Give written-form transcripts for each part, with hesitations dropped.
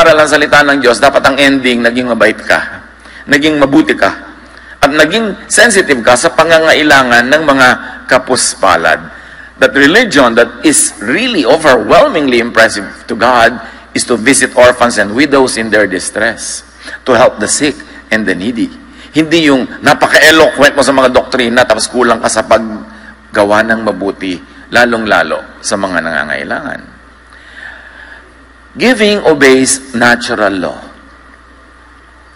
nag-aaral ang salita ng Diyos, dapat ang ending, naging mabait ka, naging mabuti ka, at naging sensitive ka sa pangangailangan ng mga kapuspalad. That religion that is really overwhelmingly impressive to God is to visit orphans and widows in their distress, to help the sick and the needy. Hindi yung napaka-eloquent mo sa mga doktrina tapos kulang ka sa paggawa ng mabuti, lalong-lalo sa mga nangangailangan. Giving obeys natural law.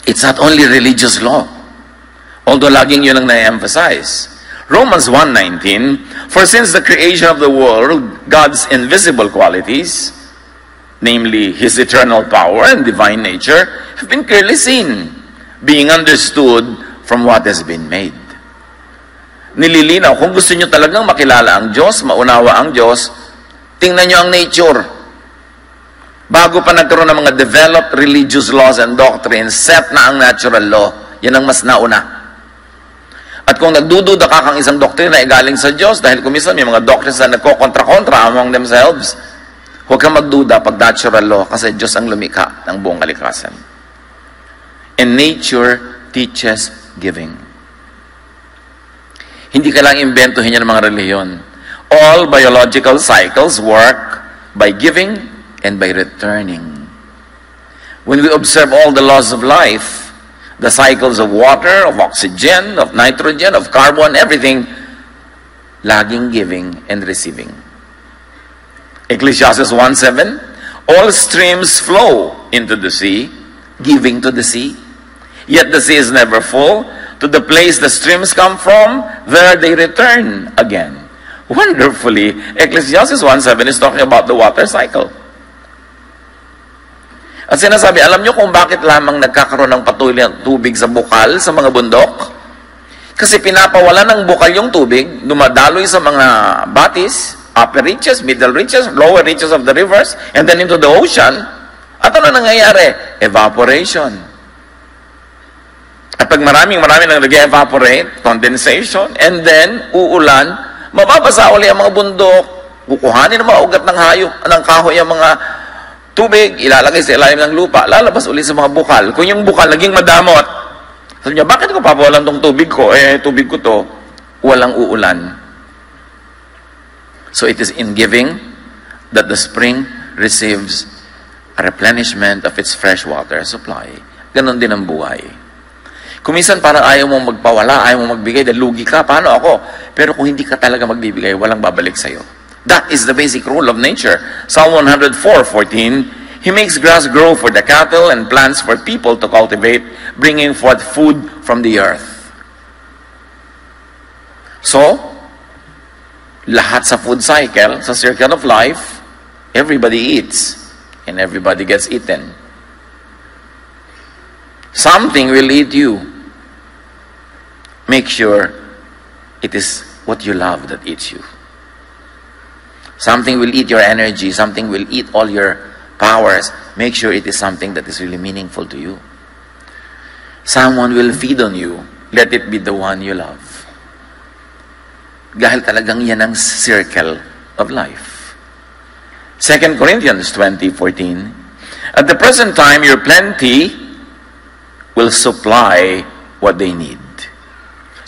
It's not only religious law, although laging yun ang na-emphasize. Romans 1:19, for since the creation of the world, God's invisible qualities, namely His eternal power and divine nature, have been clearly seen, being understood from what has been made. Nililinaw, kung gusto nyo talagang makilala ang Diyos, maunawa ang Diyos, tingnan nyo ang nature. Bago pa nagkaroon ng mga developed religious laws and doctrines, set na ang natural law. Yan ang mas nauna. At kung nagdududa ka kang isang doktrina ay galing sa Diyos, dahil kumisan may mga doctrines na nagko-kontra-kontra among themselves, huwag kang magduda pag natural law kasi Diyos ang lumikha ng buong kalikasan. And nature teaches giving. Hindi ka lang imbentohin yan ng mga reliyon. All biological cycles work by giving and by returning. When we observe all the laws of life, the cycles of water, of oxygen, of nitrogen, of carbon, everything, laging giving and receiving. Ecclesiastes 1:7, all streams flow into the sea, giving to the sea. Yet the sea is never full. To the place the streams come from, there they return again. Wonderfully, Ecclesiastes 1:7 is talking about the water cycle. At sinasabi, alam nyo kung bakit lamang nagkakaroon ng patuloy ng tubig sa bukal, sa mga bundok? Kasi pinapawala ng bukal yung tubig, dumadaloy sa mga batis, upper reaches, middle reaches, lower reaches of the rivers, and then into the ocean. At ano nangyayari? Evaporation. At pag maraming nang nag-evaporate, condensation, and then uulan, mababasa uli ang mga bundok, kukuhanin ng mga ugat ng hayop, ng kahoy ang mga tubig, ilalagay sa ilalim ng lupa, lalabas uli sa mga bukal. Kung yung bukal naging madamot, sabi niya, bakit ko papawalan tong tubig ko? Tubig ko to, walang uulan. So it is in giving that the spring receives a replenishment of its fresh water supply. Ganon din ang buhay. Kuminsan parang ayaw mong magpawala, ayaw mong magbigay, dahil lugi ka, paano ako? Pero kung hindi ka talaga magbibigay, walang babalik sa'yo. That is the basic rule of nature. Psalm 104:14, He makes grass grow for the cattle and plants for people to cultivate, bringing forth food from the earth. So, lahat sa food cycle, sa circle of life, everybody eats and everybody gets eaten. Something will eat you. Make sure it is what you love that eats you. Something will eat your energy. Something will eat all your powers. Make sure it is something that is really meaningful to you. Someone will feed on you. Let it be the one you love. Dahil talagang yan ang circle of life. 2 Corinthians 20:14, at the present time, your plenty will supply what they need.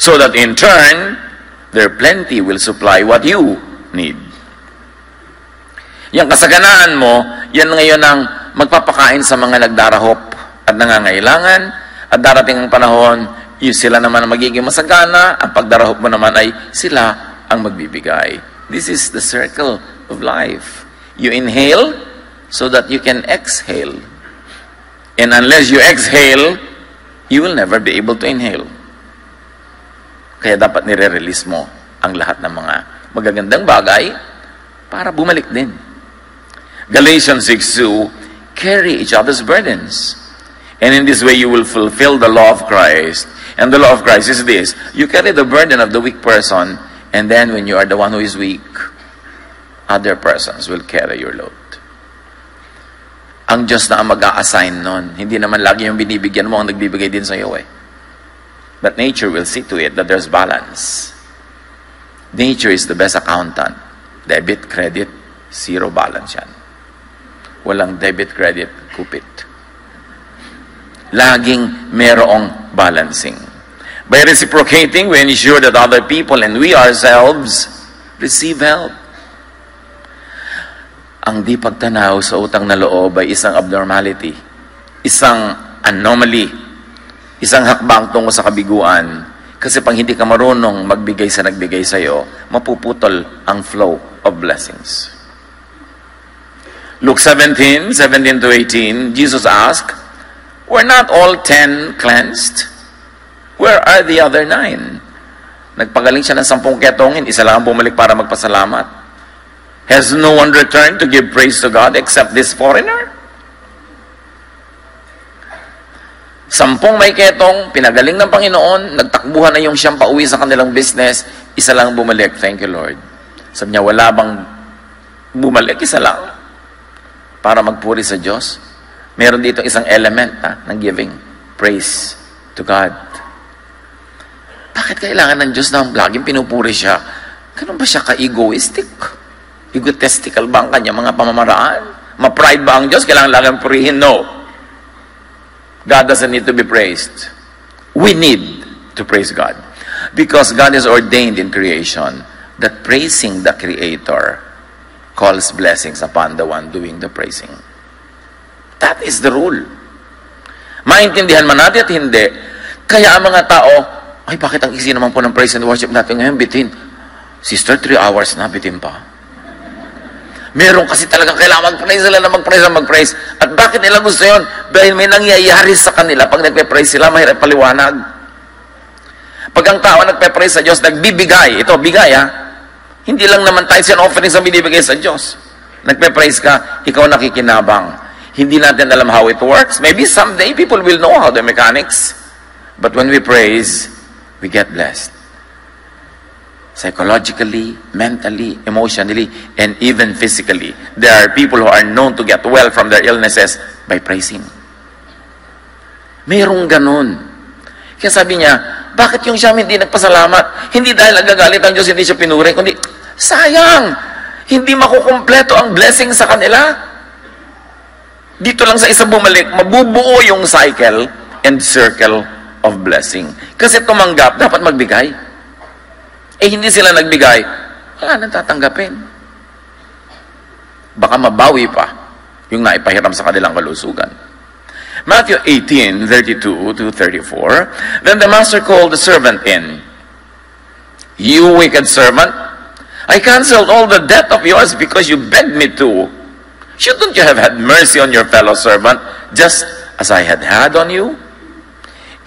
So that in turn, their plenty will supply what you need. Yang kasaganaan mo, yan ngayon ang magpapakain sa mga nagdarahop at nangangailangan, at darating ang panahon, sila naman ang magiging masagana, ang pagdarahop mo naman ay sila ang magbibigay. This is the circle of life. You inhale so that you can exhale. And unless you exhale, you will never be able to inhale. Kaya dapat nire-release mo ang lahat ng mga magagandang bagay para bumalik din. Galatians 6:2, carry each other's burdens. And in this way you will fulfill the law of Christ. And the law of Christ is this: you carry the burden of the weak person, and then when you are the one who is weak, other persons will carry your load. Ang Diyos na ang mag-a-assign nun. Hindi naman lagi yung binibigyan mo ang nagbibigay din sa iyo But nature will see to it that there's balance. Nature is the best accountant. Debit, credit, zero balance yan. Walang debit, credit, kupit. Laging merong balancing. By reciprocating, we ensure that other people and we ourselves receive help. Ang di pagtanaw sa utang na loob ay isang abnormality, isang anomaly, isang hakbang tungo sa kabiguan. Kasi pag hindi ka marunong magbigay sa nagbigay sa'yo, mapuputol ang flow of blessings. Luke 17:17 to 18, Jesus asked, "Were not all 10 cleansed? Where are the other 9? Nagpagaling siya ng 10 ketongin, isa lang ang bumalik para magpasalamat. Has no one returned to give praise to God except this foreigner? 10 may ketong, pinagaling ng Panginoon, nagtakbuhan na yung siyang pauwi sa kanilang business, isa lang bumalik. Thank you, Lord. Sabi niya, wala bang bumalik? Isa lang. Para magpuri sa Diyos. Meron dito isang element ng giving. Praise to God. Bakit kailangan ng Diyos na laging pinupuri siya? Ganun ba siya ka-egoistic? Egotistical ba ang kanya mga pamamaraan? Ma-pride ba ang Diyos? Kailangan laging purihin? No. God doesn't need to be praised. We need to praise God. Because God has ordained in creation that praising the Creator calls blessings upon the one doing the praising. That is the rule. Maintindihan man natin at hindi, kaya ang mga tao, ay bakit ang isi naman po ng praise and worship natin ngayon, bitin? Sister, 3 hours na, bitin pa. Meron kasi talagang kailangan mag-praise sila na mag-praise. At bakit nila gusto yun? Dahil may nangyayari sa kanila. Pag nagpe-praise sila, mahirap paliwanag. Pag ang tao nagpe-praise sa Diyos, nagbibigay. Ito, bigay Hindi lang naman tithes and offerings ang binibigay sa Diyos. Nagpe-praise ka, ikaw nakikinabang. Hindi natin alam how it works. Maybe someday people will know how the mechanics. But when we praise, we get blessed. Psychologically, mentally, emotionally, and even physically. There are people who are known to get well from their illnesses by praising. Mayroong ganun. Kaya sabi niya, bakit yung siyam hindi nagpasalamat? Hindi dahil nagagalit ang Diyos, hindi siya pinuri, kundi, sayang! Hindi makukumpleto ang blessing sa kanila. Dito lang sa isa bumalik, mabubuo yung cycle and circle of blessing. Kasi tumanggap, dapat magbigay. Hindi sila nagbigay, wala nang tatanggapin. Baka mabawi pa yung naipahiram sa kanilang kalusugan. Matthew 18:32 to 34, then the master called the servant in. You wicked servant, I canceled all the debt of yours because you begged me to. Shouldn't you have had mercy on your fellow servant, just as I had had on you?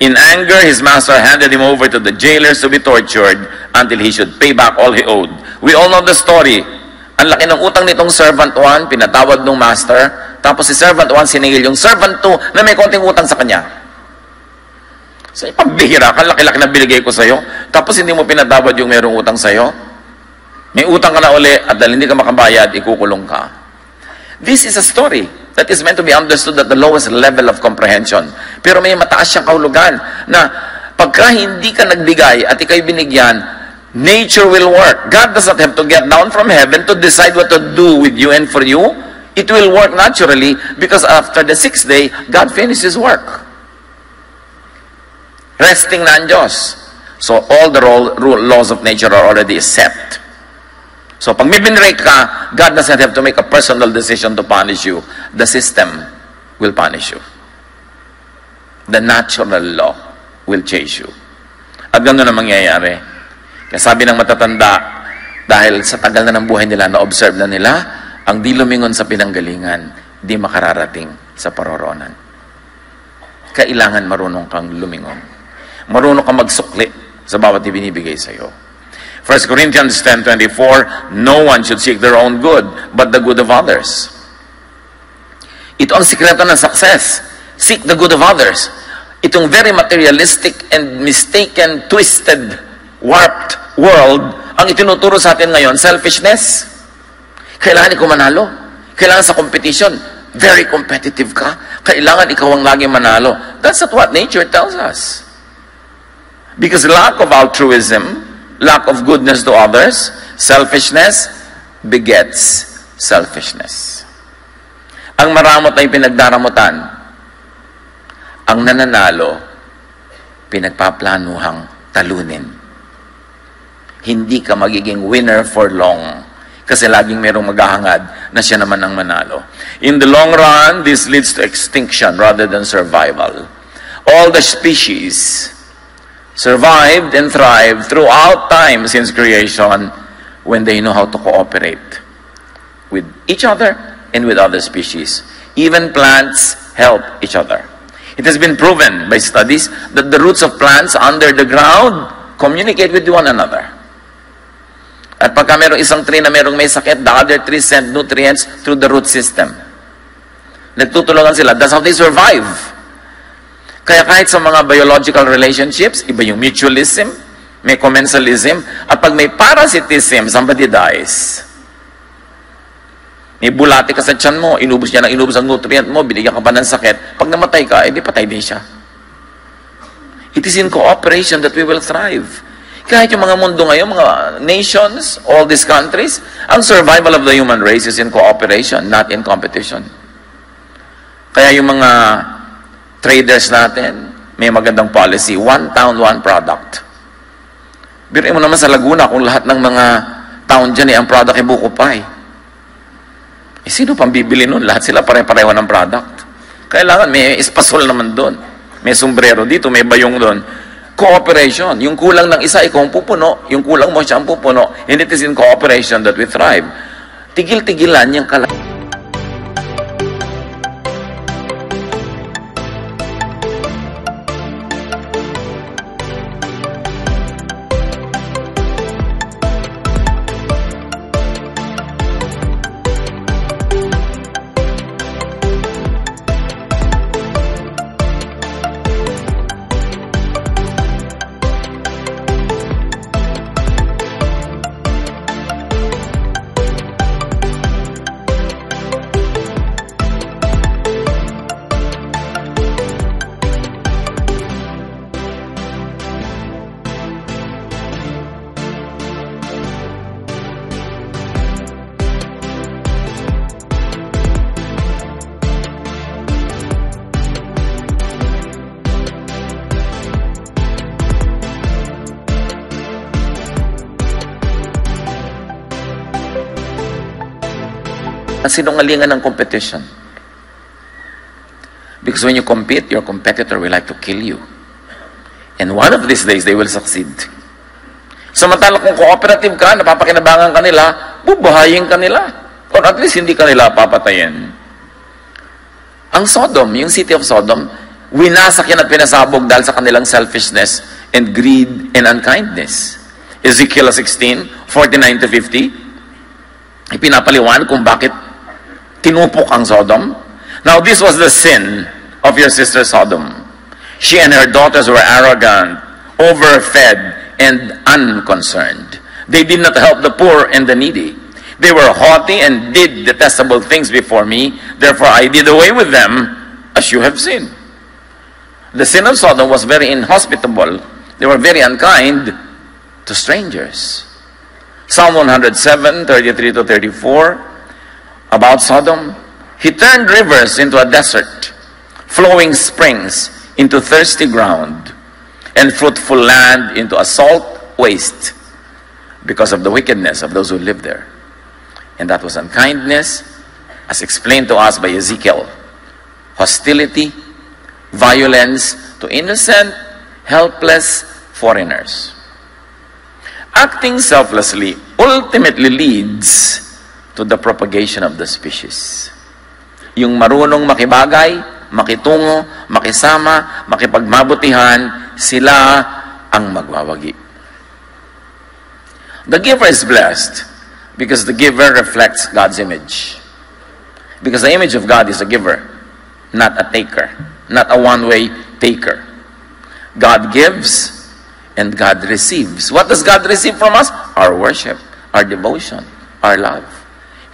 In anger, his master handed him over to the jailers to be tortured until he should pay back all he owed. We all know the story. Ang laki ng utang nitong servant 1, pinatawad ng master, tapos si servant 1 siningil yung servant 2 na may konting utang sa kanya. So, pambihira ka, laki-laki na binigay ko sa'yo, tapos hindi mo pinatawad yung mayroong utang sa'yo. May utang ka na uli, at dahil hindi ka makabayad, ikukulong ka. This is a story that is meant to be understood at the lowest level of comprehension. Pero may mataas siyang kahulugan na pagka hindi ka nagbigay at ikaw'y binigyan, nature will work. God does not have to get down from heaven to decide what to do with you and for you. It will work naturally because after the 6th day, God finished His work. Resting na ang Diyos. So all the laws of nature are already set. So, pag may binrake ka, God doesn't have to make a personal decision to punish you. The system will punish you. The natural law will chase you. At gano'n na mangyayari. Kaya sabi ng matatanda, dahil sa tagal na ng buhay nila, na-observe na nila, ang di lumingon sa pinanggalingan, di makararating sa paroroonan. Kailangan marunong kang lumingon. Marunong kang magsukli sa bawat ibinibigay sa iyo. 1 Corinthians 10:24, no one should seek their own good, but the good of others. Ito ang sikreto ng success. Seek the good of others. Itong very materialistic and mistaken, twisted, warped world, ang itinuturo sa atin ngayon, selfishness. Kailangan ikaw manalo. Kailangan sa competition, very competitive ka. Kailangan ikaw ang laging manalo. That's not what nature tells us. Because lack of altruism, lack of goodness to others, selfishness begets selfishness. Ang maramot ay pinagdaramutan. ang nananalo, pinagpaplanuhang talunin. Hindi ka magiging winner for long. Kasi laging merong maghahangad na siya naman ang manalo. In the long run, this leads to extinction rather than survival. All the species survived and thrived throughout time since creation when they know how to cooperate with each other and with other species. Even plants help each other. It has been proven by studies that the roots of plants under the ground communicate with one another. At pagka merong isang tree na merong may sakit, the other trees send nutrients through the root system. Nagtutulungan sila. That's how they survive. Kaya kahit sa mga biological relationships, iba yung mutualism, may commensalism, at pag may parasitism, somebody dies. May bulati ka sa tiyan mo, inubos niya ng inubos ang nutrient mo, binigyan ka pa ng sakit. Pag namatay ka, edi patay din siya. It is in cooperation that we will thrive. Kahit yung mga mundo ngayon, mga nations, all these countries, ang survival of the human race is in cooperation, not in competition. Kaya yung mga traders natin, may magandang policy, one town, one product. Biruin mo naman sa Laguna, kung lahat ng mga town dyan, ang product ay buko pie. Sino pang bibili nun? Lahat sila pare-pareho ng product. Kailangan may espasol naman doon. May sombrero dito, may bayong doon. Cooperation. Yung kulang ng isa, ikaw ang pupuno. Yung kulang mo, siya ang pupuno. And it is in cooperation that we thrive. Tigil-tigilan yung sinungalingan ng competition. Because when you compete, your competitor will like to kill you. And one of these days, they will succeed. Samantala kung cooperative ka, napapakinabangan ka nila, bubuhayin ka nila. Or at least hindi ka nila papatayin. Ang Sodom, yung city of Sodom, winasak yan at pinasabog dahil sa kanilang selfishness and greed and unkindness. Ezekiel 16, 49 to 50, ipinapaliwan kung bakit tinupok ang Sodom. Now, this was the sin of your sister Sodom. She and her daughters were arrogant, overfed, and unconcerned. They did not help the poor and the needy. They were haughty and did detestable things before me. Therefore, I did away with them, as you have seen. The sin of Sodom was very inhospitable. They were very unkind to strangers. Psalm 107, 33 to 34, about Sodom, he turned rivers into a desert, flowing springs into thirsty ground, and fruitful land into a salt waste, because of the wickedness of those who lived there. And that was unkindness, as explained to us by Ezekiel. Hostility, violence to innocent, helpless foreigners. Acting selflessly ultimately leads to the propagation of the species. Yung marunong makibagay, makitungo, makisama, makipagmabutihan, sila ang magwawagi. The giver is blessed because the giver reflects God's image. Because the image of God is a giver, not a taker, not a one-way taker. God gives and God receives. What does God receive from us? Our worship, our devotion, our love.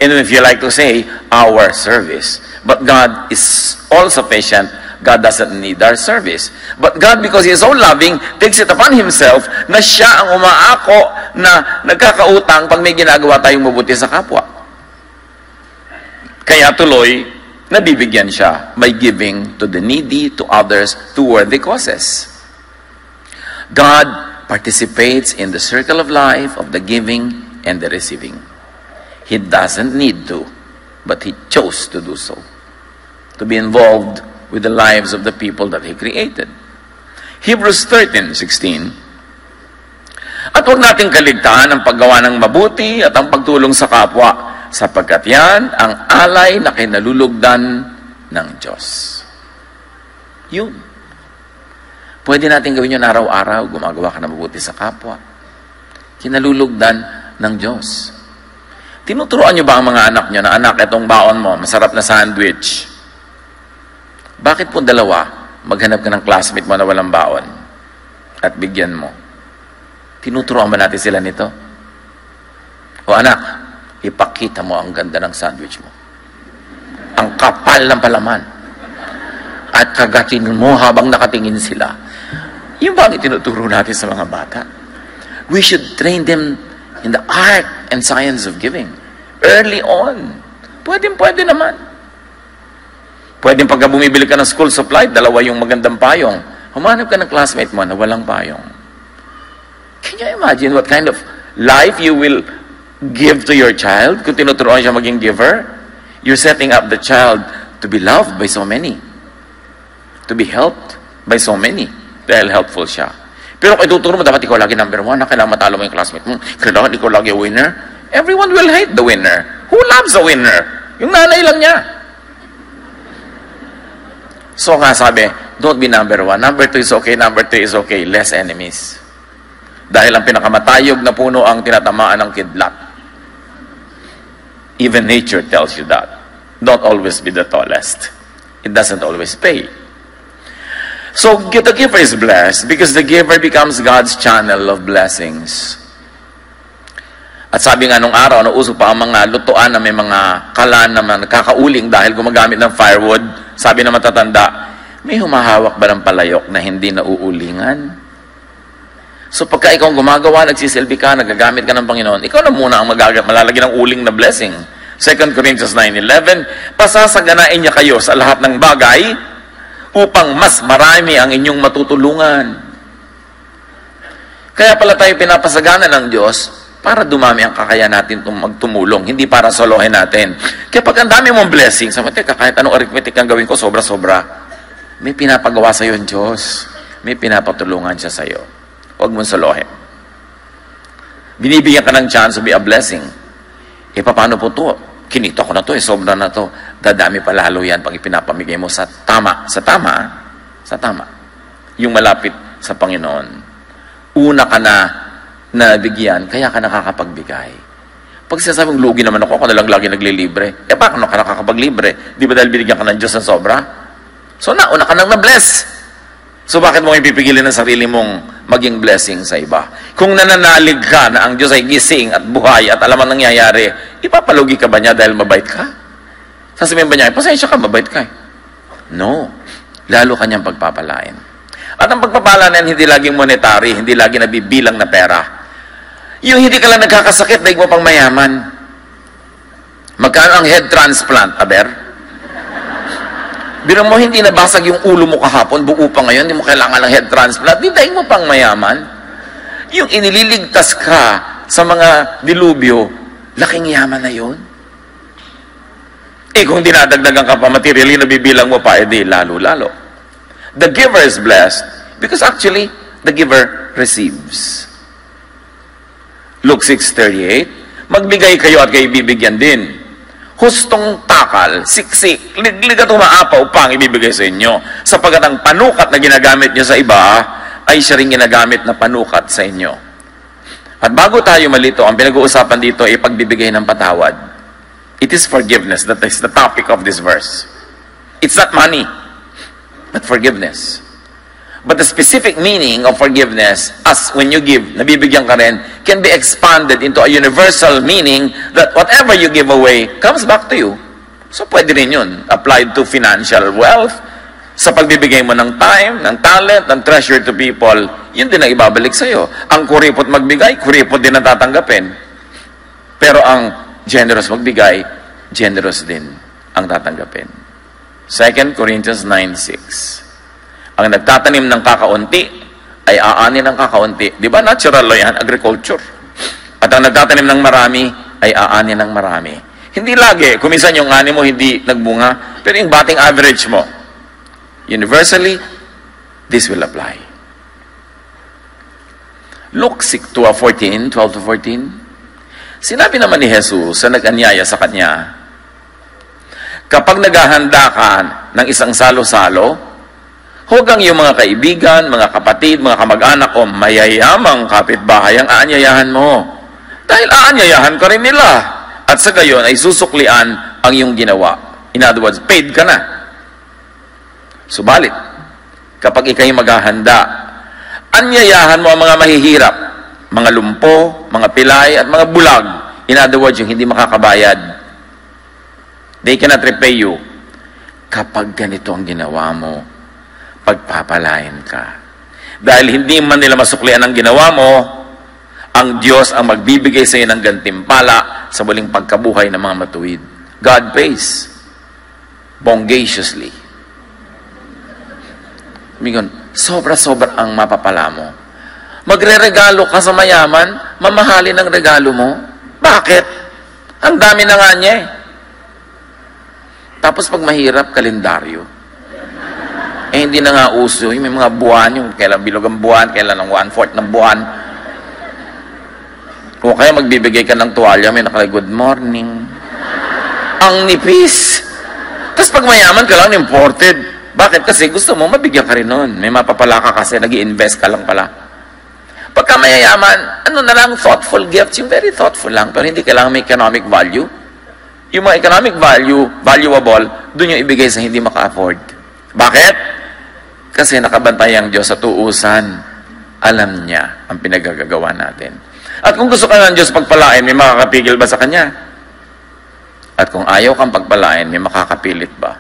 And if you like to say, our service. But God is all-sufficient. God doesn't need our service. But God, because He is so loving, takes it upon Himself na Siya ang umaako na nagkakautang pag may ginagawa tayong mabuti sa kapwa. Kaya tuloy, Nabibigyan siya by giving to the needy, to others, to worthy causes. God participates in the circle of life of the giving and the receiving. He doesn't need to, but He chose to do so, to be involved with the lives of the people that He created. Hebrews 13:16. At huwag nating kaligtaan ang paggawa ng mabuti at ang pagtulong sa kapwa, sapagkat yan ang alay na kinalulugdan ng Diyos. Yun. Pwede natin gawin yun araw-araw, gumagawa ka ng mabuti sa kapwa. Kinalulugdan ng Diyos. Tinuturoan niyo ba ang mga anak niyo na, anak, itong baon mo, masarap na sandwich. Bakit po dalawa, maghanap ka ng classmate mo na walang baon at bigyan mo? Tinuturoan ba natin sila nito? O anak, ipakita mo ang ganda ng sandwich mo. Ang kapal ng palaman. At kagatin mo habang nakatingin sila. Yung ba ang itinuturo natin sa mga bata? We should train them in the art and science of giving. Early on. Pwede naman. Pwede pagka bumibili ka ng school supply, dalawa yung magandang payong. Humanap ka ng classmate mo na walang payong. Can you imagine what kind of life you will give to your child kung tinuturuan siya maging giver? You're setting up the child to be loved by so many. To be helped by so many. Dahil helpful siya. Pero kung ituturo mo, dapat ikaw lagi number one, na kailangan matalo mo yung classmate mo, kailangan ikaw lagi winner. Everyone will hate the winner. Who loves a winner? Yung nanay lang niya. So nga sabi, don't be number one. Number two is okay, number three is okay. Less enemies. Dahil ang pinakamatayog na puno ang tinatamaan ng kidlat. Even nature tells you that. Don't always be the tallest. It doesn't always pay. So the giver is blessed because the giver becomes God's channel of blessings. At sabi nga nung araw, nauso pa ang mga lutuan na may mga kalan na nakakauling dahil gumagamit ng firewood. Sabi na matatanda, may humahawak ba ng palayok na hindi nauulingan? So pagka ikaw gumagawa, nagsisilbi ka, nagagamit ka ng Panginoon, ikaw na muna ang malalagyan ng uling na blessing. 2 Corinthians 9:11, pasasaganain niya kayo sa lahat ng bagay upang mas marami ang inyong matutulungan. Kaya pala tayo pinapasagana ng Diyos para dumami ang kakayahan natin magtumulong, hindi para solohin natin. Kaya pag ang dami mong blessing, sabi, teka, kahit anong arithmetic ang gawin ko, sobra-sobra, may pinapagawa sa iyo ang Diyos. May pinapatulungan siya sa iyo. Huwag mong solohin. Binibigyan ka ng chance to be a blessing. E paano po to? Kinita ko na to, sobra na to. Dadami pa lalo yan pag ipinapamigay mo sa tama. Sa tama. Sa tama. Yung malapit sa Panginoon. Una ka na nabigyan, kaya ka nakakapagbigay. Pag sinasabing lugi naman ako na lang lagi naglilibre, eh baka ka nakakapaglibre? Di ba dahil binigyan ka ng Diyos ng sobra? So nauna ka nang na-bless. So bakit mo ipipigilin ang sarili mong maging blessing sa iba? Kung nananalig ka na ang Diyos ay gising at buhay at alam ang nangyayari, ipapalugi ka ba niya dahil mabait ka? Sasabihin ba niya, pasensya ka, mabait ka. No. Lalo kanyang pagpapalain. At ang pagpapala na yan, hindi laging monetary, hindi laging nabibilang na pera. Yung hindi ka lang nagkakasakit, daig mo pang mayaman. Magkano ang head transplant, aber? Biro mo, hindi nabasag yung ulo mo kahapon, buo pa ngayon, hindi mo kailangan ng head transplant, di daig mo pang mayaman. Yung inililigtas ka sa mga dilubyo, laking yaman na yun. Eh kung dinadagdagan ka pa materially, nabibilang mo pa, edi lalo-lalo. The giver is blessed because actually, the giver receives. Luke 6:38, magbigay kayo at kayo bibigyan din. Hustong takal, siksik, liglig at umaapaw pang ibibigay sa inyo. Sapagat ang panukat na ginagamit nyo sa iba, ay siya rin ginagamit na panukat sa inyo. At bago tayo malito, ang pinag-uusapan dito ay pagbibigay ng patawad. It is forgiveness. That is the topic of this verse. It's not money, but forgiveness. But the specific meaning of forgiveness, as when you give, nabibigyan ka rin, can be expanded into a universal meaning that whatever you give away comes back to you. So pwede rin yun. Applied to financial wealth, sa pagbibigay mo ng time, ng talent, ng treasure to people, yun din ang ibabalik sa'yo. Ang kuripot magbigay, kuripot din ang tatanggapin. Pero ang generous magbigay, generous din ang tatanggapin. 2 Corinthians 9:6. Ang nagtatanim ng kakaunti ay aani ng kakaunti. Di ba natural law yan? Agriculture. At ang nagtatanim ng marami ay aani ng marami. Hindi lagi. Kuminsan yung ani mo hindi nagbunga, pero yung batting average mo, universally, this will apply. Luke 12:14, 12-14. Sinabi naman ni Jesus sa nag-anyaya sa kanya, kapag naghahanda ka ng isang salo-salo, huwag ang iyong mga kaibigan, mga kapatid, mga kamag-anak o mayayamang kapitbahay ang aanyayahan mo. Dahil aanyayahan ka rin nila. At sa gayon ay susuklian ang iyong ginawa. In other words, paid ka na. Subalit, kapag ikay maghahanda, anyayahan mo ang mga mahihirap, mga lumpo, mga pilay, at mga bulag. In other words, yung hindi makakabayad. They cannot repay you. Kapag ganito ang ginawa mo, pagpapalain ka. Dahil hindi man nila masuklian ang ginawa mo, ang Diyos ang magbibigay sa iyo ng gantimpala sa muling pagkabuhay ng mga matuwid. God pays bonggaciously. Sobra-sobra ang mapapala mo. Magre-regalo ka sa mayaman, mamahalin ang regalo mo. Bakit? Ang dami na nga niya eh. Tapos pag mahirap, kalendaryo. Hindi na nga uso. May mga buwan, yung kailan bilog ang buwan, kailan ang 1/4 ng buwan. O kaya magbibigay ka ng tuwalya, may nakalagay, good morning. Ang nipis. Tapos pag mayaman ka lang, imported. Bakit? Kasi gusto mo, mabigyan ka rin nun. May mapapala ka kasi, nag-i-invest ka lang pala. Pagka mayayaman, ano na lang, thoughtful gifts, yung very thoughtful lang, pero hindi kailangan may economic value. Yung mga economic value, valuable, doon yung ibigay sa hindi maka-afford. Bakit? Kasi nakabantay ang Diyos sa tuusan. Alam niya ang pinagagagawa natin. At kung gusto ka ng Diyos pagpalain, may makakapigil ba sa Kanya? At kung ayaw kang pagpalain, may makakapilit ba?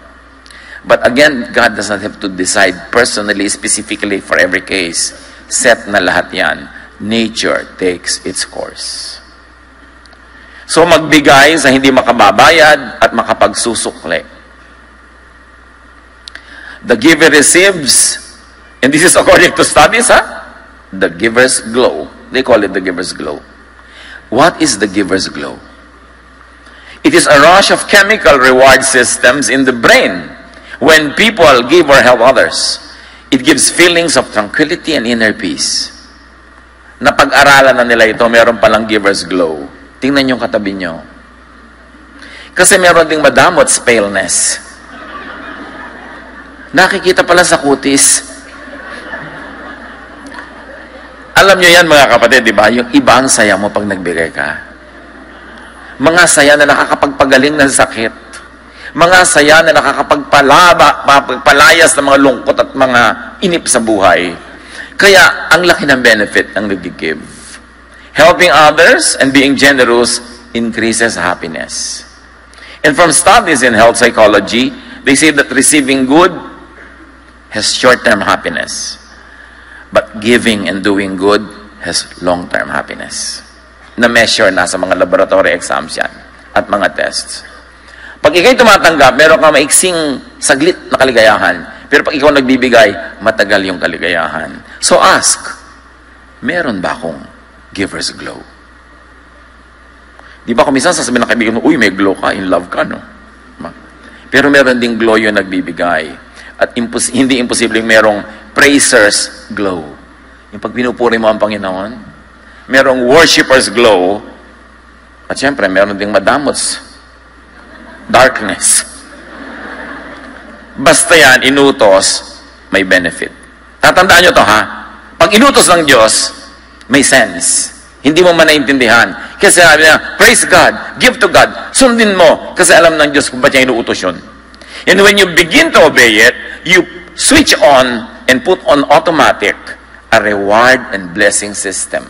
But again, God does not have to decide personally, specifically for every case. Set na lahat yan. Nature takes its course. So magbigay sa hindi makababayad at makapagsusukli. The giver receives, and this is according to studies, the giver's glow. They call it the giver's glow. What is the giver's glow? It is a rush of chemical reward systems in the brain when people give or help others. It gives feelings of tranquility and inner peace. Napag-aralan na nila ito, meron palang giver's glow. Tingnan yung katabi nyo. Kasi meron ding madamot paleness. Nakikita pala sa kutis. Alam nyo yan mga kapatid, di ba? Yung iba ang saya mo pag nagbigay ka. Mga saya na nakakapagpagaling ng sakit. Mga saya na nakakapagpalayas ng mga lungkot at mga inip sa buhay. Kaya, ang laki ng benefit ng nag-give. Helping others and being generous increases happiness. And from studies in health psychology, they say that receiving good has short-term happiness. But giving and doing good has long-term happiness. Na-measure na sa mga laboratory exams yan at mga tests. Pag ikaw'y tumatanggap, meron kang maiksing saglit na kaligayahan. Pero pag ikaw nagbibigay, matagal yung kaligayahan. So ask, meron ba akong giver's glow? Di ba kung minsan sasabihin ng kaibigan mo, uy, may glow ka, in love ka, no? Pero meron ding glow yung nagbibigay. At hindi imposibleng merong praisers glow. Yung pag pinupuri mo ang Panginoon, merong worshipers glow, at syempre, meron ding madamots darkness. Basta yan, inutos, may benefit. Tatandaan nyo to, ha? Pag inutos ng Diyos, may sense. Hindi mo man naintindihan. Kasi sabi niya, praise God, give to God, sundin mo, kasi alam ng Diyos kung ba't niya inuutos yun. And when you begin to obey it, you switch on and put on automatic a reward and blessing system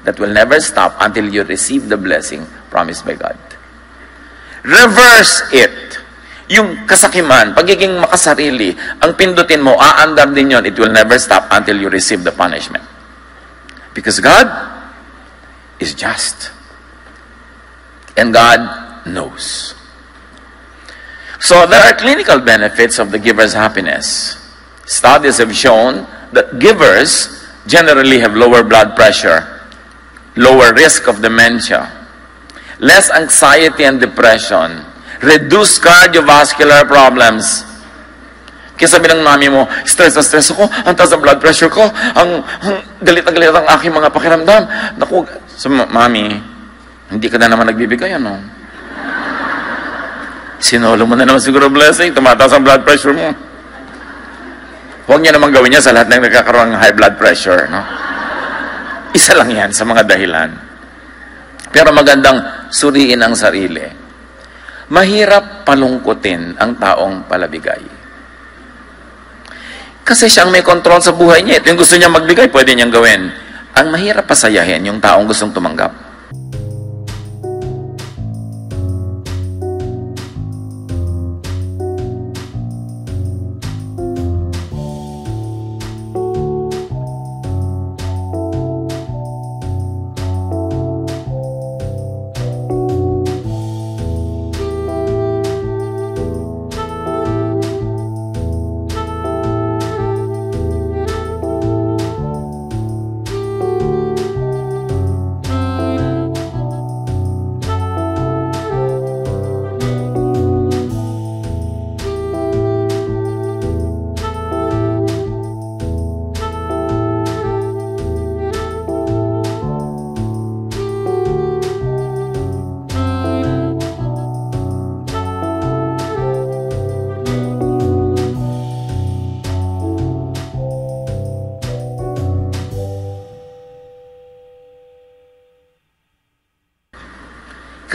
that will never stop until you receive the blessing promised by God. Reverse it. Yung kasakiman, pagiging makasarili, ang pindutin mo, aandar din yun, it will never stop until you receive the punishment. Because God is just. And God knows. So there are clinical benefits of the giver's happiness. Studies have shown that givers generally have lower blood pressure, lower risk of dementia, less anxiety and depression, reduced cardiovascular problems. Kaya sabi ng mami mo, stress na stress ako, ang taas ng blood pressure ko, ang galit na galit ang aking mga pakiramdam. Naku, so, mami, hindi ka na naman nagbibigay, ano? Sinolo mo na naman siguro blessing, tumataas ang blood pressure mo. Huwag niya naman gawin niya sa lahat ng nagkakaroon ng high blood pressure, no? Isa lang yan sa mga dahilan. Pero magandang suriin ang sarili. Mahirap palungkutin ang taong palabigay. Kasi siyang may control sa buhay niya. Ito yung gusto niya magbigay, pwede niyang gawin. Ang mahirap pasayahin yung taong gustong tumanggap.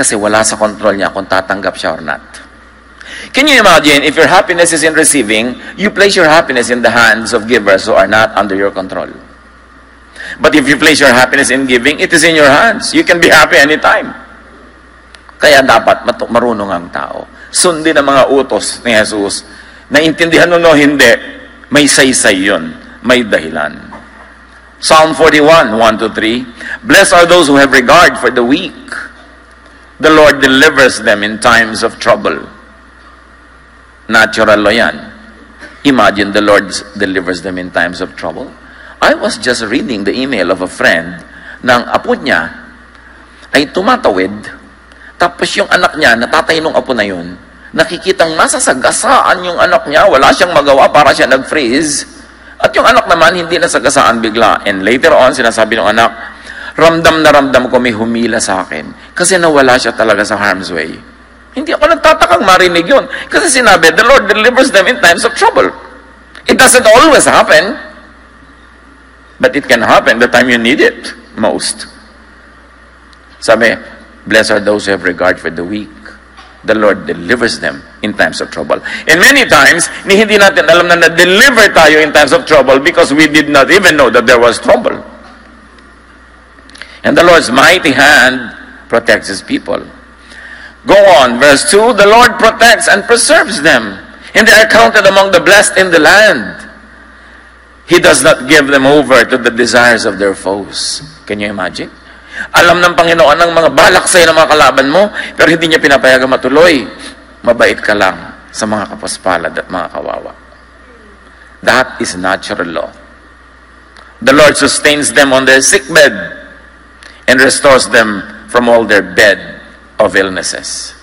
Kasi wala sa control niya kung tatanggap siya or not. Can you imagine, if your happiness is in receiving, you place your happiness in the hands of givers who are not under your control. But if you place your happiness in giving, it is in your hands. You can be happy anytime. Kaya dapat marunong ang tao. Sundin ang mga utos ni Jesus. Naintindihan mo no, hindi. May saysay yun. May dahilan. Psalm 41, 1-3. Blessed are those who have regard for the weak. The Lord delivers them in times of trouble. Natural lo yan. Imagine the Lord delivers them in times of trouble. I was just reading the email of a friend na ang apo niya ay tumatawid, tapos yung anak niya, natatay nung apo na yun, nakikitang nasasagasaan yung anak niya, wala siyang magawa para siya nag-freeze, at yung anak naman hindi nasagasaan bigla. And later on, sinasabi ng anak, ramdam na ramdam ko may humila sa akin kasi nawala siya talaga sa harm's way. Hindi ako nagtatakang marinig yun. Kasi sinabi, the Lord delivers them in times of trouble. It doesn't always happen, but it can happen the time you need it most. Sabi, blessed are those who have regard for the weak. The Lord delivers them in times of trouble. And many times, hindi natin alam na na-deliver tayo in times of trouble because we did not even know that there was trouble. And the Lord's mighty hand protects His people. Go on, verse 2, the Lord protects and preserves them, and they are counted among the blessed in the land. He does not give them over to the desires of their foes. Can you imagine? Alam ng Panginoon ang mga balak sa'yo ng mga kalaban mo, pero hindi niya pinapayagan matuloy. Mabait ka lang sa mga kapaspalad at mga kawawa. That is natural law. The Lord sustains them on their sickbed and restores them from all their bed of illnesses.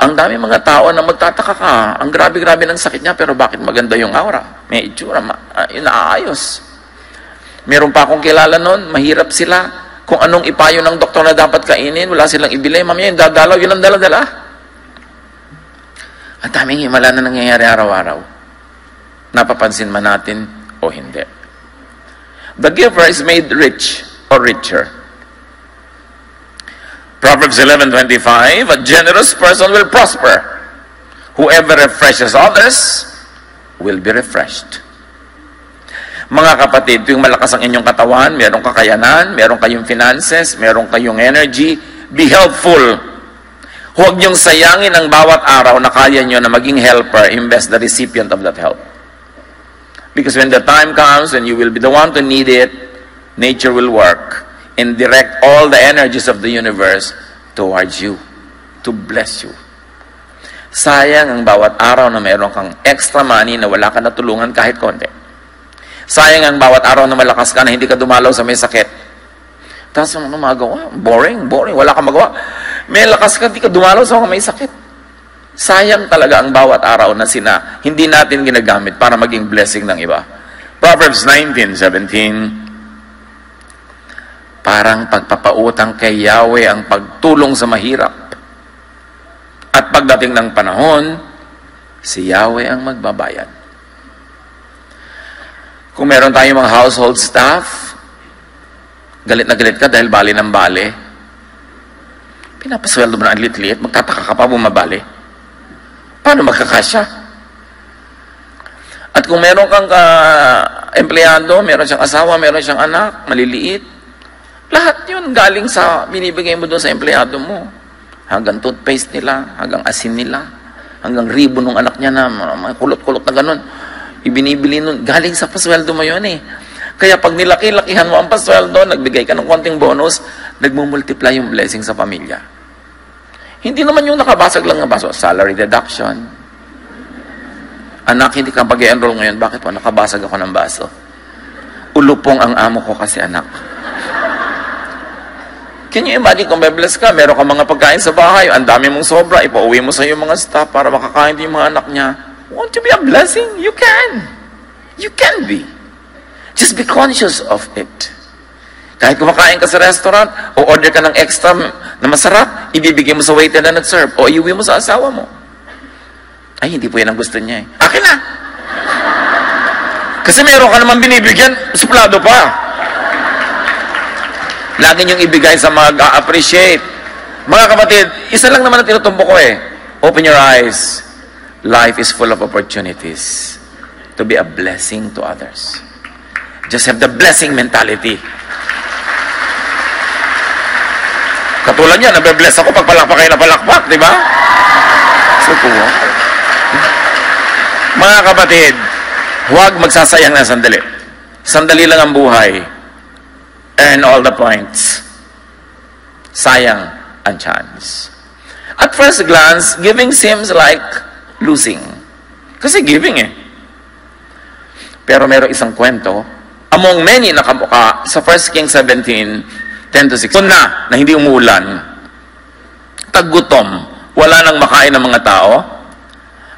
Ang dami mga tao na magtataka ka, ang grabe-grabe ng sakit niya, pero bakit maganda yung aura? May itsura, inaayos. Meron pa akong kilala noon, mahirap sila. Kung anong ipayo ng doktor na dapat kainin, wala silang ibili. Mamaya yung dadalaw, yun ang dala-dala. Ang daming himala na nangyayari araw-araw. Napapansin man natin o hindi. The giver is made rich or richer. Proverbs 11:25, a generous person will prosper. Whoever refreshes others will be refreshed. Mga kapatid, tuwing malakas ang inyong katawan, merong kakayanan, merong kayong finances, merong kayong energy, be helpful. Huwag niyong sayangin ang bawat araw na kaya niyo na maging helper, imbes the recipient of that help. Because when the time comes when you will be the one to need it, nature will work and direct all the energies of the universe towards you, to bless you. Sayang ang bawat araw na mayroon kang extra money na wala ka natulungan kahit konti. Sayang ang bawat araw na malakas ka na hindi ka dumalaw sa may sakit. Tapos ano magawa? Boring, wala kang magawa. May lakas ka, hindi ka dumalaw sa mga may sakit. Sayang talaga ang bawat araw na hindi natin ginagamit para maging blessing ng iba. Proverbs 19:17, parang pagpapautang kay Yahweh ang pagtulong sa mahirap. At pagdating ng panahon, si Yahweh ang magbabayad. Kung meron tayong mga household staff, galit na galit ka dahil bali ng bali, pinapasweldo mo na ang lit-lit, magtataka ka pa bumabali. Paano magkakasya? At kung meron kang empleyado, meron siyang asawa, meron siyang anak, maliliit, lahat yun galing sa binibigay mo doon sa empleyado mo. Hanggang toothpaste nila, hanggang asin nila, hanggang ribbon ng anak niya na mga kulot-kulot na ganun. Ibinibili nun, galing sa pasweldo mo yun eh. Kaya pag nilaki-lakihan mo ang pasweldo, nagbigay ka ng konting bonus, nagmumultiply yung blessing sa pamilya. Hindi naman yung nakabasag lang na baso, salary deduction. Anak, hindi ka pag-i-enroll ngayon, bakit po nakabasag ako ng baso? Ulupong ang amo ko kasi anak. Can you imagine kung may bless ka, meron ka mga pagkain sa bahay, ang dami mong sobra, ipauwi mo sa iyong mga staff para makakain din yung mga anak niya. Want to be a blessing? You can. You can be. Just be conscious of it. Kahit kumakain ka sa restaurant, o order ka ng extra na masarap, ibibigay mo sa waiter na nag-serve, o iuwi mo sa asawa mo. Ay, hindi po yan ang gusto niya eh. Akin na! Kasi meron ka naman binibigyan, suplado pa. Lagi niyong ibigay sa mag-appreciate. Mga kapatid, isa lang naman ang tinutumbo ko eh. Open your eyes. Life is full of opportunities to be a blessing to others. Just have the blessing mentality. Katulad niya, nabe-bless ako pag palakpak kayo na palakpak, di ba? So, mga kapatid, huwag magsasayang na sandali. Sandali lang ang buhay. Earn all the points. Sayang ang chance. At first glance, giving seems like losing. Kasi giving eh. Pero meron isang kwento, among many nakabuka sa 1 Kings 17:10-16, na hindi umuulan, taggutom, wala nang makain ng mga tao,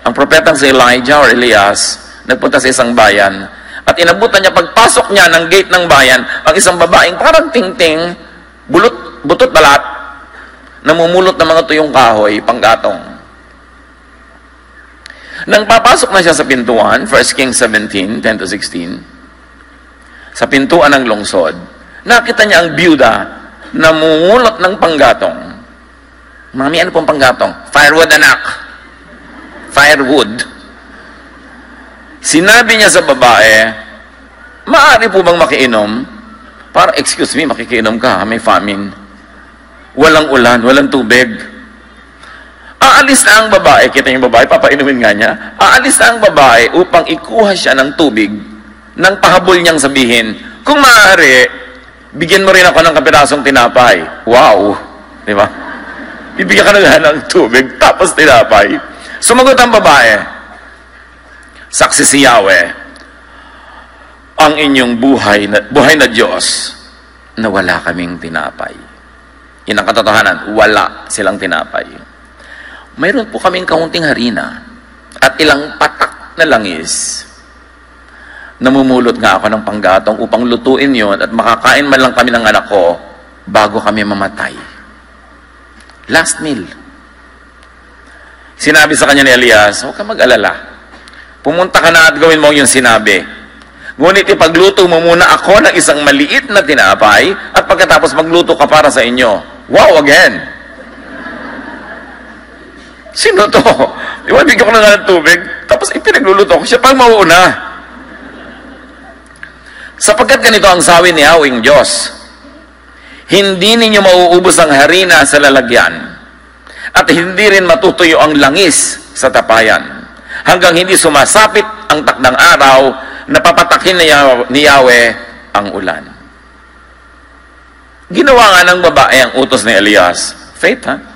ang propetang si Elijah or Elias, nagpunta sa isang bayan, at inabutan niya, pagpasok niya ng gate ng bayan, ang isang babaeng parang tingting, butot balat, namumulot ng mga tuyong kahoy, panggatong. Nang papasok na siya sa pintuan, 1 Kings 17:10-16, sa pintuan ng lungsod, nakita niya ang byuda namumulot ng panggatong. Mami, ano pong panggatong? Firewood, anak. Firewood. Sinabi niya sa babae, maaari po bang makiinom? Para, excuse me, makikiinom ka, may famine. Walang ulan, walang tubig. Aalis na ang babae, kita yung babae, papainumin nga niya, aalis na ang babae upang ikuha siya ng tubig, nang pahabol niyang sabihin, kung maaari, bigyan mo rin ako ng kapirasong tinapay. Wow! Di ba? Bibigyan ka na ng tubig, tapos tinapay. Sumagot ang babae, saksi si Yahweh, ang inyong buhay na Diyos, na wala kaming tinapay. Yan ang katotohanan, wala silang tinapay. Mayroon po kaming kaunting harina at ilang patak na langis. Namumulot nga ako ng panggatong upang lutuin yon at makakain man lang kami ng anak ko bago kami mamatay. Last meal. Sinabi sa kanya ni Elias, huwag ka mag-alala. Pumunta ka na at gawin mo yung sinabi. Ngunit ipagluto mo muna ako ng isang maliit na tinapay at pagkatapos magluto ka para sa inyo. Wow, again! Sino to? Di ba, bigyan ko na nga ng tubig, tapos ipinagluluto ko siya pang mauuna. Sapagkat ganito ang sawi ni Yahweh Diyos, hindi ninyo mauubos ang harina sa lalagyan at hindi rin matutuyo ang langis sa tapayan hanggang hindi sumasapit ang takdang araw na papatakin ni Yahweh ang ulan. Ginawa nga ng babae ang utos ni Elias. Faith, ha?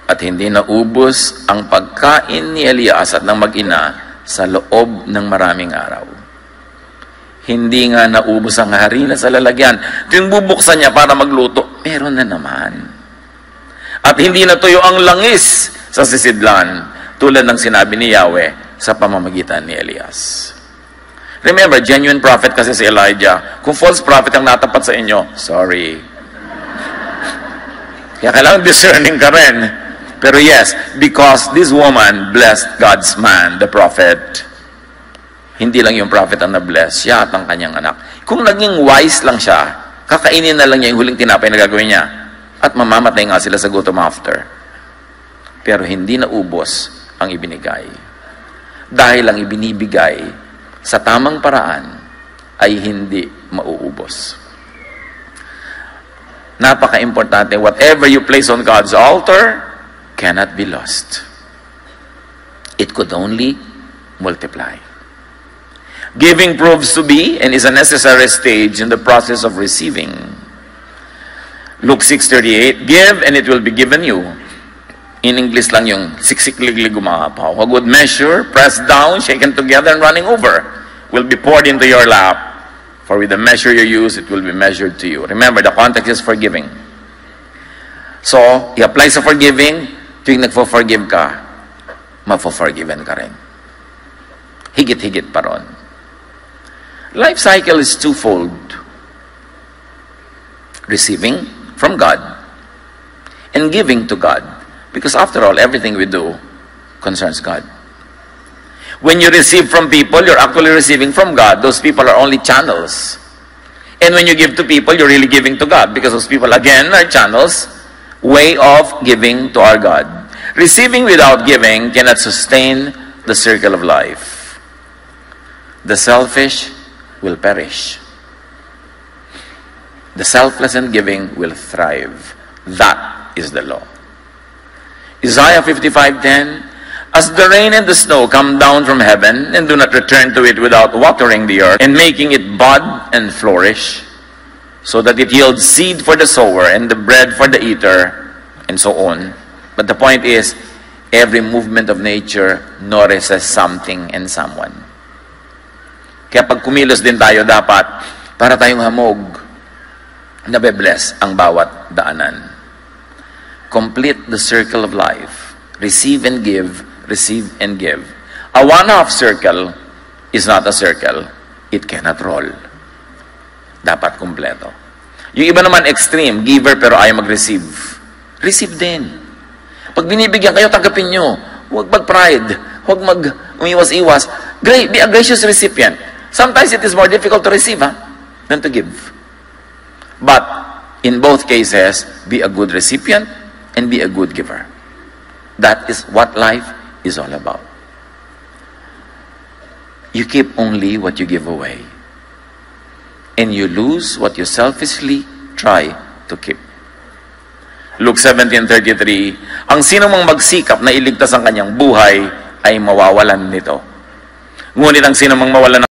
At hindi naubos ang pagkain ni Elias at ng mag-ina sa loob ng maraming araw. Hindi nga naubos ang harina sa lalagyan. Tuwing bubuksan niya para magluto, meron na naman. At hindi natuyo ang langis sa sisidlan, tulad ng sinabi ni Yahweh sa pamamagitan ni Elias. Remember, genuine prophet kasi si Elijah. Kung false prophet ang natapat sa inyo, sorry. Kaya kailangan discerning ka rin. Pero yes, because this woman blessed God's man, the prophet. Hindi lang yung prophet ang na-bless, siya at ang kanyang anak. Kung naging wise lang siya, kakainin na lang niya yung huling tinapay na gagawin niya. At mamamatay nga sila sa gutom after. Pero hindi naubos ang ibinigay. Dahil ang ibinibigay sa tamang paraan ay hindi mauubos. Napaka-importante, whatever you place on God's altar cannot be lost. It could only multiply. Giving proves to be and is a necessary stage in the process of receiving. Luke 6:38, give and it will be given you. In English lang yung siksikliglig gumapaw. A good measure, pressed down, shaken together, and running over, will be poured into your lap. For with the measure you use, it will be measured to you. Remember, the context is forgiving. So, i-apply sa forgiving, tuwing nagpo-forgive ka, mappo-forgiven ka rin. Higit-higit pa ron. Life cycle is twofold. Receiving from God and giving to God. Because after all, everything we do concerns God. When you receive from people, you're actually receiving from God. Those people are only channels. And when you give to people, you're really giving to God. Because those people, again, are channels, way of giving to our God. Receiving without giving cannot sustain the circle of life. The selfish will perish. The selfless and giving will thrive. That is the law. Isaiah 55:10, as the rain and the snow come down from heaven and do not return to it without watering the earth and making it bud and flourish, so that it yields seed for the sower and the bread for the eater, and so on. But the point is, every movement of nature nourishes something and someone. Kaya pag kumilos din tayo, dapat para tayong hamog, nabe-bless ang bawat daanan. Complete the circle of life. Receive and give, receive and give. A one-half circle is not a circle. It cannot roll. Dapat kumpleto. Yung iba naman extreme, giver pero ayaw mag-receive. Receive din. Pag binibigyan kayo, tanggapin nyo. Huwag mag-pride. Huwag mag-umiwas-iwas. Be a gracious recipient. Sometimes it is more difficult to receive than to give. But in both cases, be a good recipient and be a good giver. That is what life is all about. You keep only what you give away. And you lose what you selfishly try to keep. Luke 17:33, ang sino mang magsikap na iligtas ang kanyang buhay ay mawawalan nito. Ngunit ang sino mang mawalan